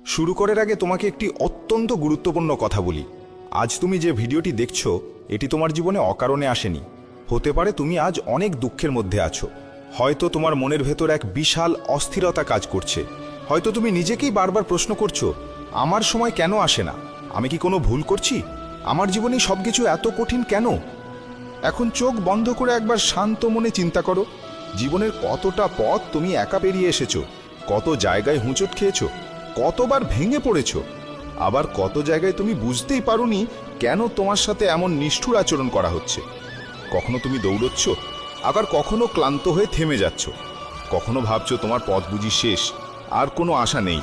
শুরু করার আগে তোমাকে একটি অত্যন্ত গুরুত্বপূর্ণ কথা বলি। আজ তুমি যে ভিডিওটি দেখছো এটি তোমার জীবনে অকারণে আসেনি। হতে পারে তুমি আজ অনেক দুঃখের মধ্যে আছো, হয়তো তোমার মনের ভেতর এক বিশাল অস্থিরতা কাজ করছে, হয়তো তুমি নিজেকেই বারবার প্রশ্ন করছো, আমার সময় কেন আসে না? আমি কি কোনো ভুল করছি? আমার জীবনে সবকিছু এত কঠিন কেন? এখন চোখ বন্ধ করে একবার শান্ত মনে চিন্তা করো, জীবনের কতটা পথ তুমি একা পেরিয়ে এসেছো, কত জায়গায় হুঁচট খেয়েছো, কতবার ভেঙে পড়েছো, আবার কত জায়গায় তুমি বুঝতেই পারোনি কেন তোমার সাথে এমন নিষ্ঠুর আচরণ করা হচ্ছে। কখনো তুমি দৌড়চ্ছ, আবার কখনো ক্লান্ত হয়ে থেমে যাচ্ছ, কখনো ভাবছো তোমার পথ বুঝি শেষ, আর কোনো আশা নেই।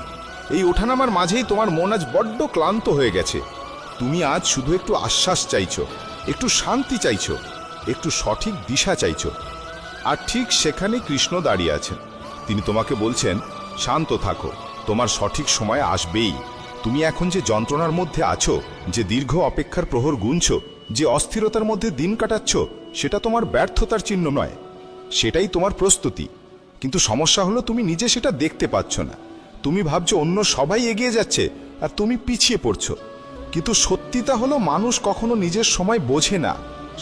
এই ওঠানামার মাঝেই তোমার মন আজ বড্ড ক্লান্ত হয়ে গেছে। তুমি আজ শুধু একটু আশ্বাস চাইছো, একটু শান্তি চাইছো, একটু সঠিক দিশা চাইছো। আর ঠিক সেখানে কৃষ্ণ দাঁড়িয়ে আছেন। তিনি তোমাকে বলছেন, শান্ত থাকো, তোমার সঠিক সময় আসবেই। তুমি এখন যে যন্ত্রণার মধ্যে আছো, যে দীর্ঘ অপেক্ষার প্রহর গুনছো, যে অস্থিরতার মধ্যে দিন কাটাচ্ছ, সেটা তোমার ব্যর্থতার চিহ্ন নয়, সেটাই তোমার প্রস্তুতি। কিন্তু সমস্যা হলো তুমি নিজে সেটা দেখতে পাচ্ছ না। তুমি ভাবছো অন্য সবাই এগিয়ে যাচ্ছে আর তুমি পিছিয়ে পড়ছো। কিন্তু সত্যিটা হলো মানুষ কখনো নিজের সময় বোঝে না,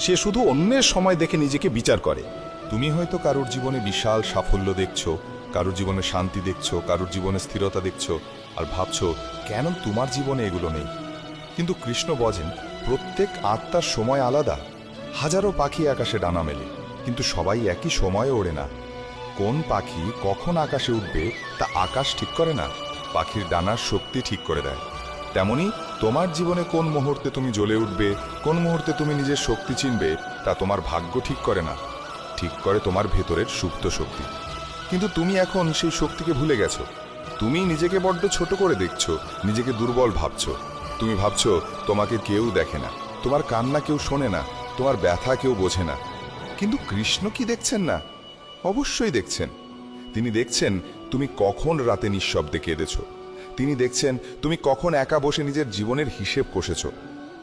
সে শুধু অন্যের সময় দেখে নিজেকে বিচার করে। তুমি হয়তো কারোর জীবনে বিশাল সাফল্য দেখছো, কারোর জীবনে শান্তি দেখছো, কারোর জীবনে স্থিরতা দেখছো, আর ভাবছো কেন তোমার জীবনে এগুলো নেই। কিন্তু কৃষ্ণ বলেন, প্রত্যেক আত্মার সময় আলাদা। হাজারো পাখি আকাশে ডানা মেলে, কিন্তু সবাই একই সময়ে ওড়ে না। কোন পাখি কখন আকাশে উঠবে তা আকাশ ঠিক করে না, পাখির ডানার শক্তি ঠিক করে দেয়। তেমনি তোমার জীবনে কোন মুহূর্তে তুমি জ্বলে উঠবে, কোন মুহূর্তে তুমি নিজের শক্তি চিনবে, তা তোমার ভাগ্য ঠিক করে না, ঠিক করে তোমার ভেতরের সুপ্ত শক্তি। কিন্তু তুমি এখন সেই শক্তিকে ভুলে গেছো। তুমি নিজেকে বড্ড ছোট করে দেখছো, নিজেকে দুর্বল ভাবছো। তুমি ভাবছো তোমাকে কেউ দেখে না, তোমার কান্না কেউ শোনে না, তোমার ব্যথা কেউ বোঝে না। কিন্তু কৃষ্ণ কি দেখছেন না? অবশ্যই দেখছেন। তিনি দেখছেন তুমি কখন রাতে নিঃশব্দে কেঁদেছো। তিনি দেখছেন তুমি কখন একা বসে নিজের জীবনের হিসেব কষেছো।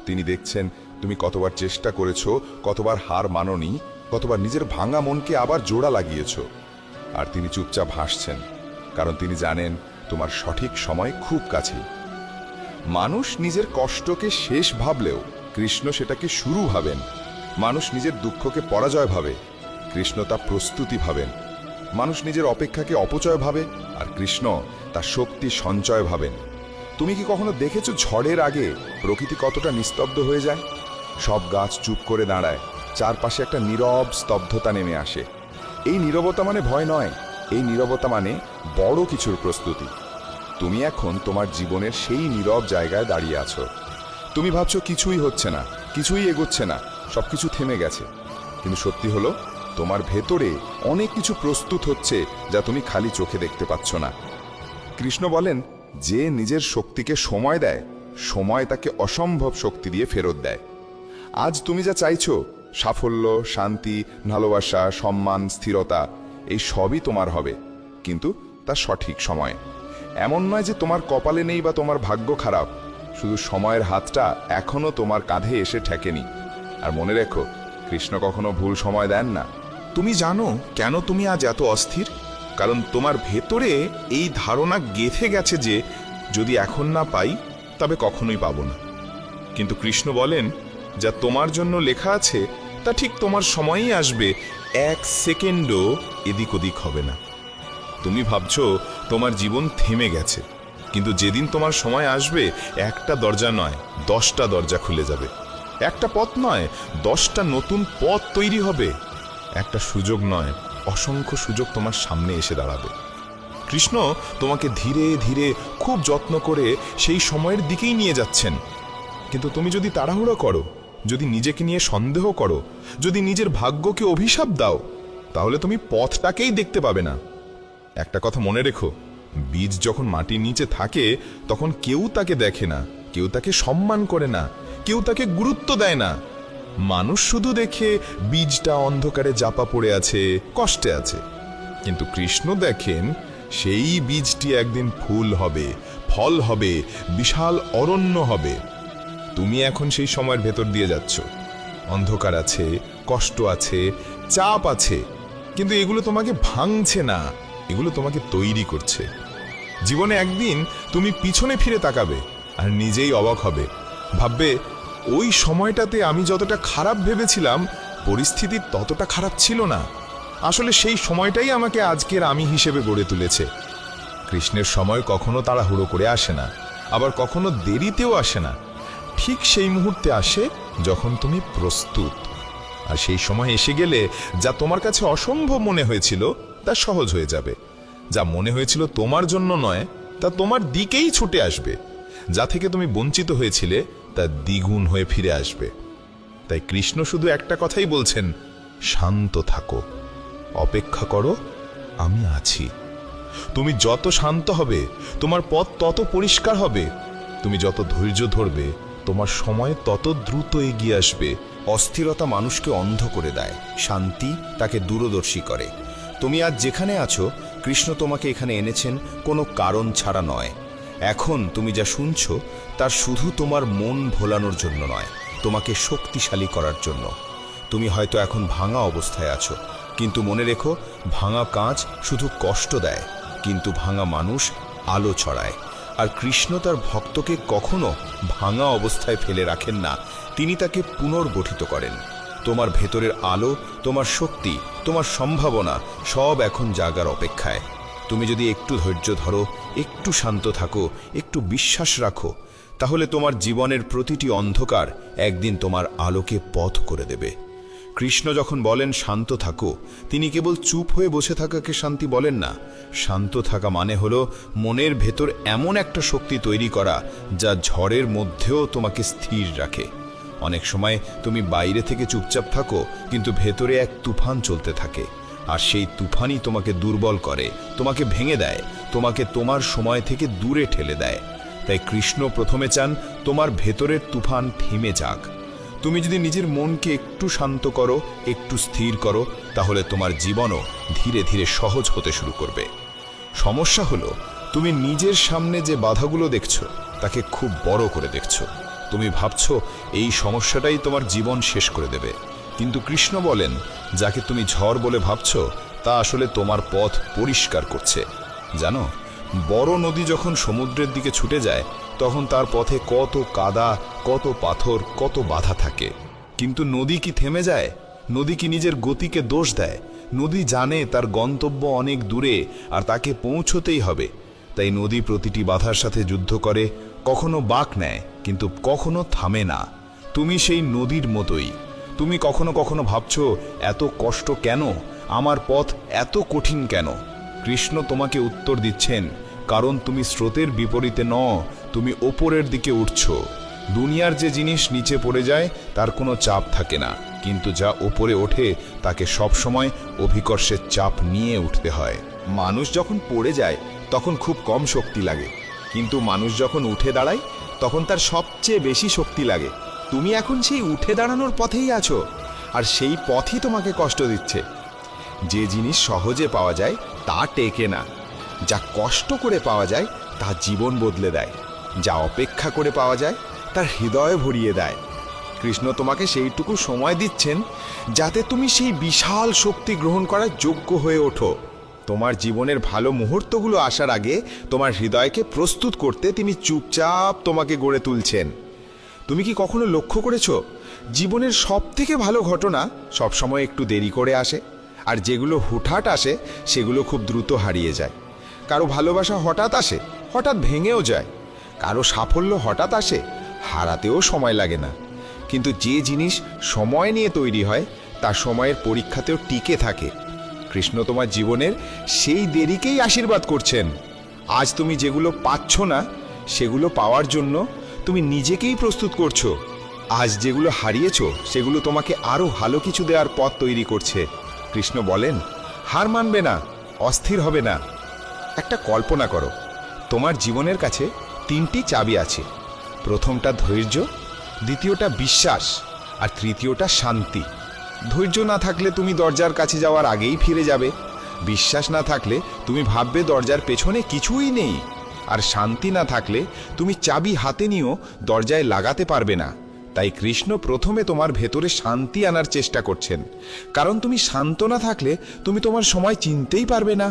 তিনি দেখছেন তুমি কতবার চেষ্টা করেছো, কতবার হার মানোনি, কতবার নিজের ভাঙা মনকে আবার জোড়া লাগিয়েছো। আর তিনি চুপচাপ হাসছেন, কারণ তিনি জানেন তোমার সঠিক সময় খুব কাছেই। মানুষ নিজের কষ্টকে শেষ ভাবলেও কৃষ্ণ সেটাকে শুরু ভাবেন। মানুষ নিজের দুঃখকে পরাজয় ভাবে, কৃষ্ণ তা প্রস্তুতি ভাবেন। মানুষ নিজের অপেক্ষাকে অপচয় ভাবে, আর কৃষ্ণ তার শক্তি সঞ্চয় ভাবেন। তুমি কি কখনো দেখেছো ঝড়ের আগে প্রকৃতি কতটা নিস্তব্ধ হয়ে যায়? সব গাছ চুপ করে দাঁড়ায়, চারপাশে একটা নীরব স্তব্ধতা নেমে আসে। এই নীরবতা মানে ভয় নয়, এই নীরবতা মানে বড় কিছুর প্রস্তুতি। তুমি এখন তোমার জীবনের সেই নীরব জায়গায় দাঁড়িয়ে আছো। তুমি ভাবছো কিছুই হচ্ছে না, কিছুই এগোচ্ছে না, সবকিছু থেমে গেছে। কিন্তু সত্যি হলো তোমার ভেতরে অনেক কিছু প্রস্তুত হচ্ছে, যা তুমি খালি চোখে দেখতে পাচ্ছ না। কৃষ্ণ বলেন, যে নিজের শক্তিকে সময় দেয়, সময় তাকে অসম্ভব শক্তি দিয়ে ফেরত দেয়। আজ তুমি যা চাইছো, সাফল্য, শান্তি, ভালোবাসা, সম্মান, স্থিরতা, এই সবই তোমার হবে, কিন্তু তার সঠিক সময়। এমন নয় যে তোমার কপালে নেই বা তোমার ভাগ্য খারাপ, শুধু সময়ের হাতটা এখনো তোমার কাঁধে এসে ঠেকেনি। আর মনে রেখো, কৃষ্ণ কখনো ভুল সময় দেন না। তুমি জানো কেন তুমি আজ এত অস্থির? কারণ তোমার ভেতরে এই ধারণা গেঁথে গেছে যে যদি এখন না পাই তবে কখনোই পাবো না। কিন্তু কৃষ্ণ বলেন, যা তোমার জন্য লেখা আছে তা ঠিক তোমার সময়ই আসবে, এক সেকেন্ডও এদিক ওদিক হবে না। তুমি ভাবছো তোমার জীবন থেমে গেছে, কিন্তু যেদিন তোমার সময় আসবে, একটা দরজা নয় 10টা দরজা খুলে যাবে। একটা পথ নয় 10টা নতুন পথ তৈরি হবে। একটা সুযোগ নয় অসংখ্য সুযোগ তোমার সামনে এসে দাঁড়াবে। কৃষ্ণ তোমাকে ধীরে ধীরে খুব যত্ন করে সেই সময়ের দিকেই নিয়ে যাচ্ছেন। কিন্তু তুমি যদি তাড়াহুড়ো করো, যদি নিজেকে নিয়ে সন্দেহ করো, যদি নিজের ভাগ্যকে অভিশাপ দাও, তাহলে তুমি পথটাকেই দেখতে পাবে না। একটা কথা মনে রেখো, বীজ যখন মাটির নিচে থাকে তখন কেউ তাকে দেখে না, কেউ তাকে সম্মান করে না, কেউ তাকে গুরুত্ব দেয় না। মানুষ শুধু দেখে বীজটা অন্ধকারে চাপা পড়ে আছে, কষ্টে আছে। কিন্তু কৃষ্ণ দেখেন সেই বীজটি একদিন ফুল হবে, ফল হবে, বিশাল অরণ্য হবে। তুমি এখন সেই সময়ের ভেতর দিয়ে যাচ্ছ। অন্ধকার আছে, কষ্ট আছে, চাপ আছে, কিন্তু এগুলো তোমাকে ভাঙছে না, এগুলো তোমাকে তৈরি করছে। জীবনে একদিন তুমি পিছনে ফিরে তাকাবে আর নিজেই অবাক হবে, ভাববে ওই সময়টাতে আমি যতটা খারাপ ভেবেছিলাম পরিস্থিতি ততটা খারাপ ছিল না। আসলে সেই সময়টাই আমাকে আজকের আমি হিসেবে গড়ে তুলেছে। কৃষ্ণের সময় কখনো তাড়াহুড়ো করে আসে না, আবার কখনো দেরিতেও আসে না। ঠিক সেই মুহূর্তে আসে যখন তুমি প্রস্তুত। আর সেই সময় এসে গেলে যা তোমার কাছে অসম্ভব মনে হয়েছিল তা সহজ হয়ে যাবে। যা মনে হয়েছিল তোমার জন্য নয় তা তোমার দিকেই ছুটে আসবে। যা থেকে তুমি বঞ্চিত হয়েছিলে তা দ্বিগুণ হয়ে ফিরে আসবে। তাই কৃষ্ণ শুধু একটা কথাই বলছেন, শান্ত থাকো, অপেক্ষা করো, আমি আছি। তুমি যত শান্ত হবে তোমার পথ তত পরিষ্কার হবে। তুমি যত ধৈর্য ধরবে তোমার সময় তত দ্রুত এগিয়ে আসবে। অস্থিরতা মানুষকে অন্ধ করে দেয়, শান্তি তাকে দূরদর্শী করে। তুমি আজ যেখানে আছো, কৃষ্ণ তোমাকে এখানে এনেছেন কোনো কারণ ছাড়া নয়। এখন তুমি যা শুনছো তার শুধু তোমার মন ভোলানোর জন্য নয়, তোমাকে শক্তিশালী করার জন্য। তুমি হয়তো এখন ভাঙা অবস্থায় আছো, কিন্তু মনে রেখো, ভাঙা কাঁচ শুধু কষ্ট দেয়, কিন্তু ভাঙা মানুষ আলো ছড়ায়। আর কৃষ্ণ তার ভক্তকে কখনো ভাঙা অবস্থায় ফেলে রাখেন না, তিনি তাকে পুনর্গঠিত করেন। তোমার ভেতরের আলো, তোমার শক্তি, তোমার সম্ভাবনা সব এখন জাগার অপেক্ষায়। তুমি যদি একটু ধৈর্য ধরো, একটু শান্ত থাকো, একটু বিশ্বাস রাখো, তাহলে তোমার জীবনের প্রতিটি অন্ধকার একদিন তোমার আলোকে পথ করে দেবে। কৃষ্ণ যখন বলেন শান্ত থাকো, তিনি কেবল চুপ হয়ে বসে থাকাকে শান্তি বলেন না। শান্ত থাকা মানে হলো মনের ভেতর এমন একটা শক্তি তৈরি করা যা ঝড়ের মধ্যেও তোমাকে স্থির রাখে। অনেক সময় তুমি বাইরে থেকে চুপচাপ থাকো, কিন্তু ভেতরে এক তুফান চলতে থাকে, আর সেই তুফানই তোমাকে দুর্বল করে, তোমাকে ভেঙে দেয়, তোমাকে তোমার সময় থেকে দূরে ঠেলে দেয়। তাই কৃষ্ণ প্রথমে চান তোমার ভেতরের তুফান থেমে যাক। তুমি যদি নিজের মনকে একটু শান্ত করো, একটু স্থির করো, তাহলে তোমার জীবনও ধীরে ধীরে সহজ হতে শুরু করবে। সমস্যা হলো তুমি নিজের সামনে যে বাধাগুলো দেখছো তাকে খুব বড় করে দেখছো। তুমি ভাবছো এই সমস্যাটাই তোমার জীবন শেষ করে দেবে, কিন্তু কৃষ্ণ বলেন যাকে তুমি ঝড় বলে ভাবছো তা আসলে তোমার পথ পরিষ্কার করছে। জানো, বড় নদী যখন সমুদ্রের দিকে ছুটে যায় তখন তার পথে কত কাদা, কত পাথর, কত বাধা থাকে, কিন্তু নদী কি থেমে যায়? নদী কি নিজের গতিকে দোষ দেয়? নদী জানে তার গন্তব্য অনেক দূরে আর তাকে পৌঁছতেই হবে। তাই নদী প্রতিটি বাধার সাথে যুদ্ধ করে, কখনো বাঁক নেয় কিন্তু কখনো থামে না। তুমি সেই নদীর মতোই। তুমি কখনো কখনো ভাবছো এত কষ্ট কেন, আমার পথ এত কঠিন কেন? কৃষ্ণ তোমাকে উত্তর দিচ্ছেন, কারণ তুমি স্রোতের বিপরীতে নও, তুমি ওপরের দিকে উঠছো। দুনিয়ার যে জিনিস নিচে পড়ে যায় তার কোনো চাপ থাকে না, কিন্তু যা ওপরে ওঠে তাকে সবসময় অভিকর্ষের চাপ নিয়ে উঠতে হয়। মানুষ যখন পড়ে যায় তখন খুব কম শক্তি লাগে, কিন্তু মানুষ যখন উঠে দাঁড়ায় তখন তার সবচেয়ে বেশি শক্তি লাগে। তুমি এখন সেই উঠে দাঁড়ানোর পথেই আছো, আর সেই পথই তোমাকে কষ্ট দিচ্ছে। যে জিনিস সহজে পাওয়া যায় তা টেকে না, যা কষ্ট করে পাওয়া যায় তা জীবন বদলে দেয়, যা অপেক্ষা করে পাওয়া যায় তার হৃদয় ভরিয়ে দেয়। কৃষ্ণ তোমাকে সেইটুকু সময় দিচ্ছেন যাতে তুমি সেই বিশাল শক্তি গ্রহণ করার যোগ্য হয়ে ওঠো। তোমার জীবনের ভালো মুহূর্তগুলো আসার আগে তোমার হৃদয়কে প্রস্তুত করতে তিনি চুপচাপ তোমাকে গড়ে তুলছেন। তুমি কি কখনো লক্ষ্য করেছো জীবনের সবথেকে ভালো ঘটনা সবসময় একটু দেরি করে আসে, আর যেগুলো হুটহাট আসে সেগুলো খুব দ্রুত হারিয়ে যায়? কারো ভালোবাসা হঠাৎ আসে, হঠাৎ ভেঙেও যায়। কারো সাফল্য হঠাৎ আসে, হারাতেও সময় লাগে না। কিন্তু যে জিনিস সময় নিয়ে তৈরি হয় তা সময়ের পরীক্ষাতেও টিকে থাকে। কৃষ্ণ তোমার জীবনের সেই দেরিকেই আশীর্বাদ করছেন। আজ তুমি যেগুলো পাচ্ছ না সেগুলো পাওয়ার জন্য তুমি নিজেকেই প্রস্তুত করছো। আজ যেগুলো হারিয়েছো সেগুলো তোমাকে আরো ভালো কিছু দেওয়ার পথ তৈরি করছে। কৃষ্ণ বলেন, হার মানবে না, অস্থির হবে না। একটা কল্পনা করো, তোমার জীবনের কাছে 3টি চাবি আছে। প্রথমটা ধৈর্য, দ্বিতীয়টা বিশ্বাস, আর তৃতীয়টা শান্তি। ধৈর্য না থাকলে তুমি দরজার কাছে যাওয়ার আগেই ফিরে যাবে। বিশ্বাস না থাকলে তুমি ভাববে দরজার পেছনে কিছুই নেই। আর শান্তি না থাকলে তুমি চাবি হাতে নিয়েও দরজায় লাগাতে পারবে না। তাই কৃষ্ণ প্রথমে তোমার ভেতরে শান্তি আনার চেষ্টা করছেন, কারণ তুমি শান্ত না থাকলে তুমি তোমার সময় চিনতেই পারবে না।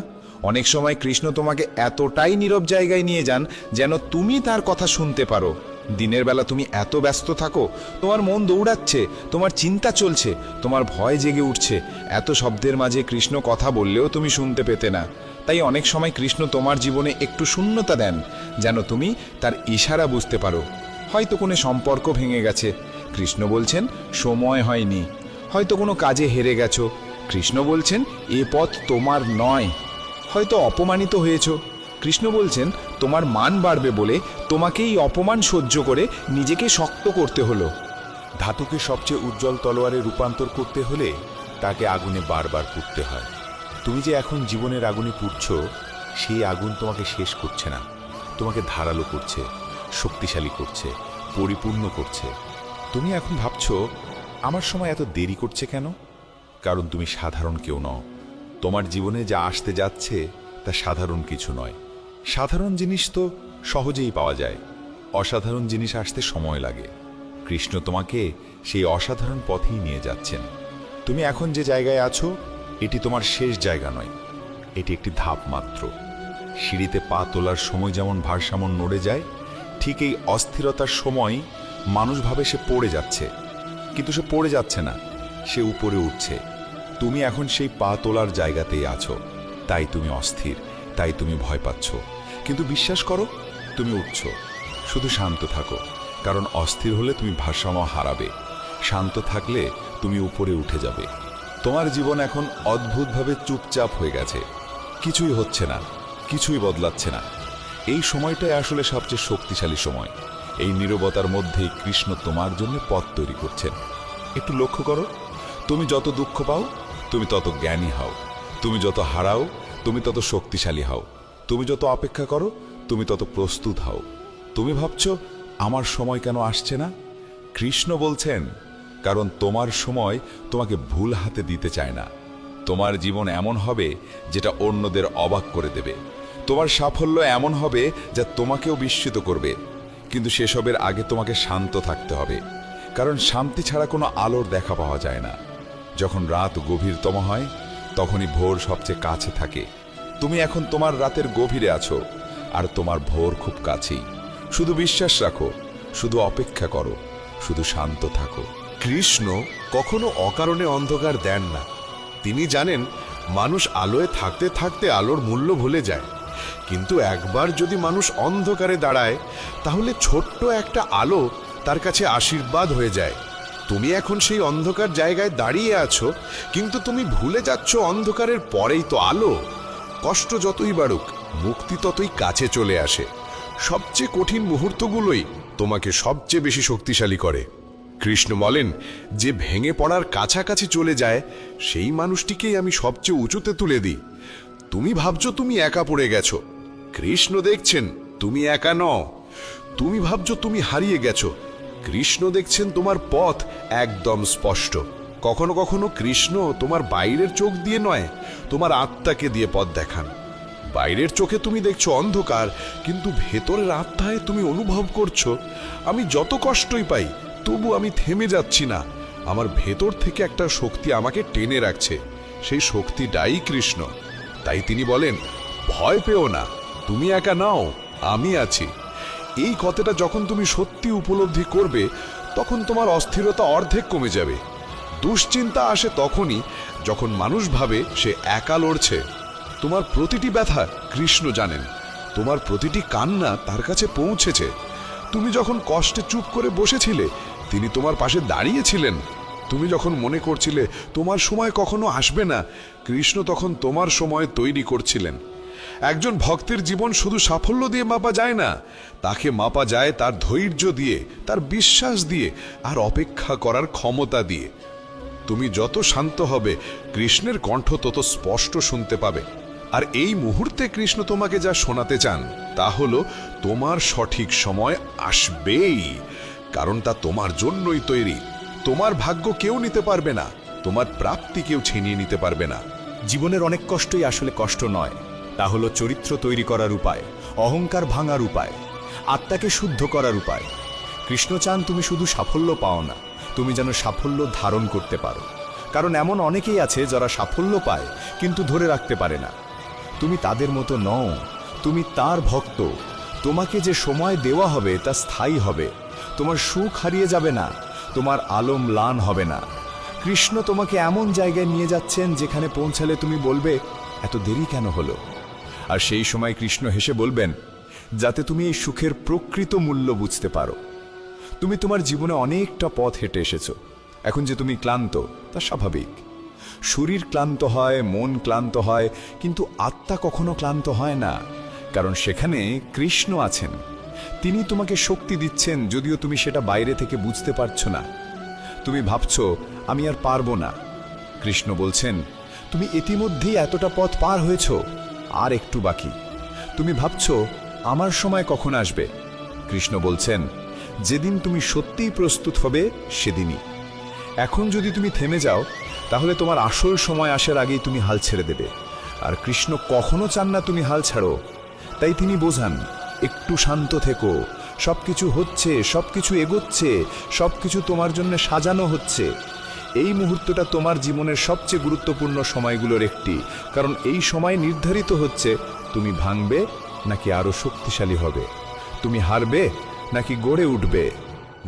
অনেক সময় কৃষ্ণ তোমাকে এতটাই নীরব জায়গায় নিয়ে যান যেন তুমি তার কথা শুনতে পারো। দিনের বেলা তুমি এত ব্যস্ত থাকো, তোমার মন দৌড়াচ্ছে, তোমার চিন্তা চলছে, তোমার ভয় জেগে উঠছে। এত শব্দের মাঝে কৃষ্ণ কথা বললেও তুমি শুনতে পেতে না। তাই অনেক সময় কৃষ্ণ তোমার জীবনে একটু শূন্যতা দেন, যেন তুমি তার ইশারা বুঝতে পারো। হয়তো কোনো সম্পর্ক ভেঙে গেছে, কৃষ্ণ বলছেন সময় হয়নি। হয়তো কোনো কাজে হেরে গেছো, কৃষ্ণ বলছেন এ পথ তোমার নয়। হয়তো অপমানিত হয়েছ, কৃষ্ণ বলছেন তোমার মান বাড়বে বলে তোমাকে এই অপমান সহ্য করে নিজেকে শক্ত করতে হলো। ধাতুকে সবচেয়ে উজ্জ্বল তলোয়ারে রূপান্তর করতে হলে তাকে আগুনে বারবার পুড়তে হয়। তুমি যে এখন জীবনের আগুনে পুড়ছ, সেই আগুন তোমাকে শেষ করছে না, তোমাকে ধারালো করছে, শক্তিশালী করছে, পরিপূর্ণ করছে। তুমি এখন ভাবছ আমার সময় এত দেরি করছে কেন? কারণ তুমি সাধারণ কেউ নও। তোমার জীবনে যা আসতে যাচ্ছে তা সাধারণ কিছু নয়। সাধারণ জিনিস তো সহজেই পাওয়া যায়, অসাধারণ জিনিস আসতে সময় লাগে। কৃষ্ণ তোমাকে সেই অসাধারণ পথেই নিয়ে যাচ্ছেন। তুমি এখন যে জায়গায় আছো এটি তোমার শেষ জায়গা নয়, এটি একটি ধাপ মাত্র। সিঁড়িতে পা তোলার সময় যেমন ভারসাম্য নড়ে যায়, ঠিক এই অস্থিরতার সময় মানুষ ভাবে সে পড়ে যাচ্ছে, কিন্তু সে পড়ে যাচ্ছে না, সে উপরে উঠছে। তুমি এখন সেই পা তোলার জায়গাতেই আছো, তাই তুমি অস্থির, তাই তুমি ভয় পাচ্ছ। কিন্তু বিশ্বাস করো, তুমি উঠছ। শুধু শান্ত থাকো, কারণ অস্থির হলে তুমি ভারসাম্য হারাবে। শান্ত থাকলে তুমি উপরে উঠে যাবে। তোমার জীবন এখন অদ্ভুতভাবে চুপচাপ হয়ে গেছে, কিছুই হচ্ছে না, কিছুই বদলাচ্ছে না। এই সময়টাই আসলে সবচেয়ে শক্তিশালী সময়। এই নীরবতার মধ্যেই কৃষ্ণ তোমার জন্য পথ তৈরি করছেন। একটু লক্ষ্য করো, তুমি যত দুঃখ পাও তুমি তত জ্ঞানী হও, তুমি যত হারাও তুমি তত শক্তিশালী হও, তুমি যত অপেক্ষা করো তুমি তত প্রস্তুত হও। তুমি ভাবছো আমার সময় কেন আসছে না? কৃষ্ণ বলছেন কারণ তোমার সময় তোমাকে ভুল হাতে দিতে চায় না। তোমার জীবন এমন হবে যেটা অন্যদের অবাক করে দেবে। তোমার সাফল্য এমন হবে যা তোমাকেও বিস্মিত করবে। কিন্তু সেসবের আগে তোমাকে শান্ত থাকতে হবে, কারণ শান্তি ছাড়া কোনো আলোর দেখা পাওয়া যায় না। যখন রাত গভীরতম হয় তখনই ভোর সবচেয়ে কাছে থাকে। তুমি এখন তোমার রাতের গভীরে আছো, আর তোমার ভোর খুব কাছেই। শুধু বিশ্বাস রাখো, শুধু অপেক্ষা করো, শুধু শান্ত থাকো। কৃষ্ণ কখনো অকারণে অন্ধকার দেন না। তিনি জানেন মানুষ আলোয় থাকতে থাকতে আলোর মূল্য ভুলে যায়। কিন্তু একবার যদি মানুষ অন্ধকারে দাঁড়ায়, তাহলে ছোট্ট একটা আলো তার কাছে আশীর্বাদ হয়ে যায়। তুমি এখন সেই অন্ধকার জায়গায় দাঁড়িয়ে আছো, কিন্তু তুমি ভুলে যাচ্ছ অন্ধকারের পরেই তো আলো। কষ্ট যতই বাড়ুক, মুক্তি ততই কাছে চলে আসে। সবচেয়ে কঠিন মুহূর্তগুলোই তোমাকে সবচেয়ে বেশি শক্তিশালী করে। কৃষ্ণ বলেন, যে ভেঙে পড়ার কাছাকাছি চলে যায় সেই মানুষটিকেই আমি সবচেয়ে উঁচুতে তুলে দিই। তুমি ভাবছো তুমি একা পড়ে গেছো, কৃষ্ণ দেখছেন তুমি একা নও। তুমি ভাবছো তুমি হারিয়ে গেছো, কৃষ্ণ দেখছেন তোমার পথ একদম স্পষ্ট। কখনো কখনো কৃষ্ণ তোমার বাইরের চোখ দিয়ে নয়, তোমার আত্মাকে দিয়ে পথ দেখান। বাইরের চোখে তুমি দেখছো অন্ধকার, কিন্তু ভেতরের আত্মায় তুমি অনুভব করছো আমি যত কষ্টই পাই তবু আমি থেমে যাচ্ছি না। আমার ভেতর থেকে একটা শক্তি আমাকে টেনে রাখছে, সেই শক্তিটাই কৃষ্ণ। তাই তিনি বলেন, ভয় পেও না, তুমি একা নাও, আমি আছি। এই কথাটা যখন তুমি সত্যি উপলব্ধি করবে, তখন তোমার অস্থিরতা অর্ধেক কমে যাবে। দুশ্চিন্তা আসে তখনই যখন মানুষ ভাবে সে একা লড়ছে। তোমার প্রতিটি ব্যথা কৃষ্ণ জানেন, তোমার প্রতিটি কান্না তার কাছে পৌঁছেছে। তুমি যখন কষ্টে চুপ করে বসেছিলে, তিনি তোমার পাশে দাঁড়িয়েছিলেন। তুমি যখন মনে করছিলে তোমার সময় কখনো আসবে না, কৃষ্ণ তখন তোমার সময় তৈরি করছিলেন। একজন ভক্তের জীবন শুধু সাফল্য দিয়ে মাপা যায় না, তাকে মাপা যায় তার ধৈর্য দিয়ে, তার বিশ্বাস দিয়ে, আর অপেক্ষা করার ক্ষমতা দিয়ে। তুমি যত শান্ত হবে, কৃষ্ণের কণ্ঠ তত স্পষ্ট শুনতে পাবে। আর এই মুহূর্তে কৃষ্ণ তোমাকে যা শোনাতে চান তা হলো, তোমার সঠিক সময় আসবেই, কারণ তা তোমার জন্যই তৈরি। তোমার ভাগ্য কেউ নিতে পারবে না, তোমার প্রাপ্তি কেউ ছিনিয়ে নিতে পারবে না। জীবনের অনেক কষ্টই আসলে কষ্ট নয়, তা হলো চরিত্র তৈরি করার উপায়, অহংকার ভাঙার উপায়, আত্মাকে শুদ্ধ করার উপায়। কৃষ্ণ চান তুমি শুধু সাফল্য পাও না, তুমি যেন সাফল্য ধারণ করতে পারো। কারণ এমন অনেকেই আছে যারা সাফল্য পায় কিন্তু ধরে রাখতে পারে না। তুমি তাদের মতো নও, তুমি তার ভক্ত। তোমাকে যে সময় দেওয়া হবে তা স্থায়ী হবে। তোমার সুখ হারিয়ে যাবে না, তোমার আলো ম্লান হবে না। কৃষ্ণ তোমাকে এমন জায়গায় নিয়ে যাচ্ছেন যেখানে পৌঁছালে তুমি বলবে, এত দেরি কেন হলো? আর সেই সময় কৃষ্ণ হেসে বলবেন, যাতে তুমি এই সুখের প্রকৃত মূল্য বুঝতে পারো। তুমি তোমার জীবনে অনেকটা পথ হেঁটে এসেছো। এখন যে তুমি ক্লান্ত, তা স্বাভাবিক। শরীর ক্লান্ত হয়, মন ক্লান্ত হয়, কিন্তু আত্মা কখনো ক্লান্ত হয় না, কারণ সেখানে কৃষ্ণ আছেন। তিনি তোমাকে শক্তি দিচ্ছেন, যদিও তুমি সেটা বাইরে থেকে বুঝতে পারছো না। তুমি ভাবছো, আমি আর পারবো না। কৃষ্ণ বলছেন, তুমি ইতিমধ্যেই এতটা পথ পার হয়েছ, আর একটু বাকি। তুমি ভাবছো, আমার সময় কখন আসবে? কৃষ্ণ বলছেন, যেদিন তুমি সত্যিই প্রস্তুত হবে সেদিনই। এখন যদি তুমি থেমে যাও, তাহলে তোমার আসল সময় আসার আগেই তুমি হাল ছেড়ে দেবে। আর কৃষ্ণ কখনো চান না তুমি হাল ছাড়ো। তাই তিনি বোঝান, একটু শান্ত থেকো, সবকিছু হচ্ছে, সবকিছু এগোচ্ছে, সবকিছু তোমার জন্য সাজানো হচ্ছে। এই মুহূর্তটা তোমার জীবনের সবচেয়ে গুরুত্বপূর্ণ সময়গুলোর একটি, কারণ এই সময় নির্ধারিত হচ্ছে তুমি ভাঙবে নাকি আরো শক্তিশালী হবে, তুমি হারবে নাকি গড়ে উঠবে।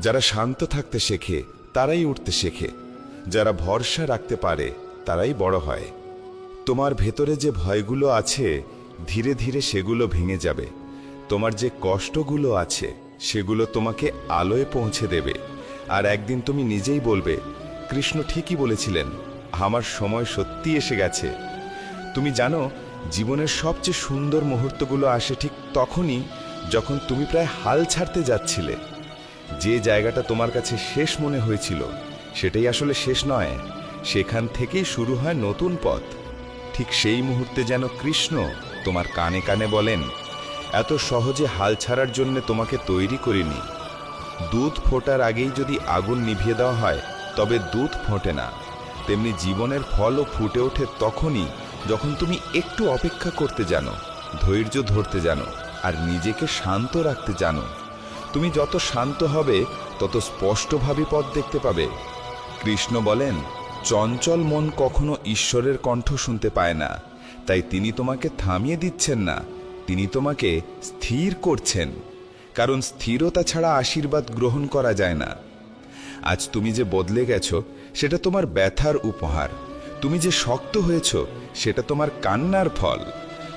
যারা শান্ত থাকতে শেখে তারাই উঠতে শেখে, যারা ভরসা রাখতে পারে তারাই বড় হয়। তোমার ভেতরে যে ভয়গুলো আছে, ধীরে ধীরে সেগুলো ভেঙে যাবে। তোমার যে কষ্টগুলো আছে, সেগুলো তোমাকে আলোয় পৌঁছে দেবে। আর একদিন তুমি নিজেই বলবে, কৃষ্ণ ঠিকই বলেছিলেন, আমার সময় সত্যি এসে গেছে। তুমি জানো, জীবনের সবচেয়ে সুন্দর মুহূর্তগুলো আসে ঠিক তখনই, যখন তুমি প্রায় হাল ছাড়তে যাচ্ছিলে। যে জায়গাটা তোমার কাছে শেষ মনে হয়েছিল, সেটাই আসলে শেষ নয়। সেখান থেকেই শুরু হয় নতুন পথ। ঠিক সেই মুহূর্তে যেন কৃষ্ণ তোমার কানে কানে বলেন, এত সহজে হাল ছাড়ার জন্য তোমাকে তৈরি করিনি। দুধ ফোটার আগেই যদি আগুন নিভিয়ে দেওয়া হয়, তবে দুধ ফোটে না। তেমনি জীবনের ফলও ফুটে ওঠে তখনই, যখন তুমি একটু অপেক্ষা করতে জানো, ধৈর্য ধরতে জানো, আর নিজেকে শান্ত রাখতে জানো। তুমি যত শান্ত হবে, তত স্পষ্টভাবে পথ দেখতে পাবে। কৃষ্ণ বলেন, চঞ্চল মন কখনো ঈশ্বরের কণ্ঠ শুনতে পায় না। তাই তিনি তোমাকে থামিয়ে দিচ্ছেন না, তিনি তোমাকে স্থির করছেন। কারণ স্থিরতা ছাড়া আশীর্বাদ গ্রহণ করা যায় না। আজ তুমি যে বদলে গেছো, সেটা তোমার ব্যথার উপহার। তুমি যে শক্ত হয়েছ, সেটা তোমার কান্নার ফল।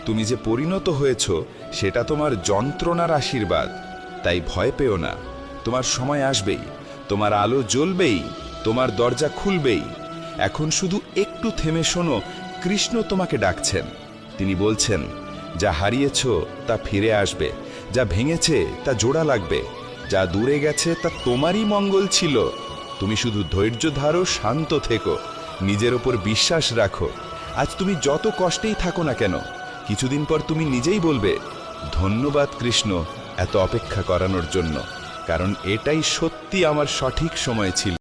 তুমি যে পরিণত হয়েছ, সেটা তোমার যন্ত্রণার আশীর্বাদ। তাই ভয় পেও না, তোমার সময় আসবেই, তোমার আলো জ্বলবেই, তোমার দরজা খুলবেই। এখন শুধু একটু থেমে শোনো, কৃষ্ণ তোমাকে ডাকছেন। তিনি বলছেন, যা হারিয়েছ তা ফিরে আসবে, যা ভেঙেছে তা জোড়া লাগবে, যা দূরে গেছে তা তোমারই মঙ্গল ছিল। তুমি শুধু ধৈর্য ধারো, শান্ত থেকো, নিজের ওপর বিশ্বাস রাখো। আজ তুমি যত কষ্টেই থাকো না কেন, কিছুদিন পর তুমি নিজেই বলবে, ধন্যবাদ কৃষ্ণ এত অপেক্ষা করানোর জন্য, কারণ এটাই সত্যি আমার সঠিক সময় ছিল।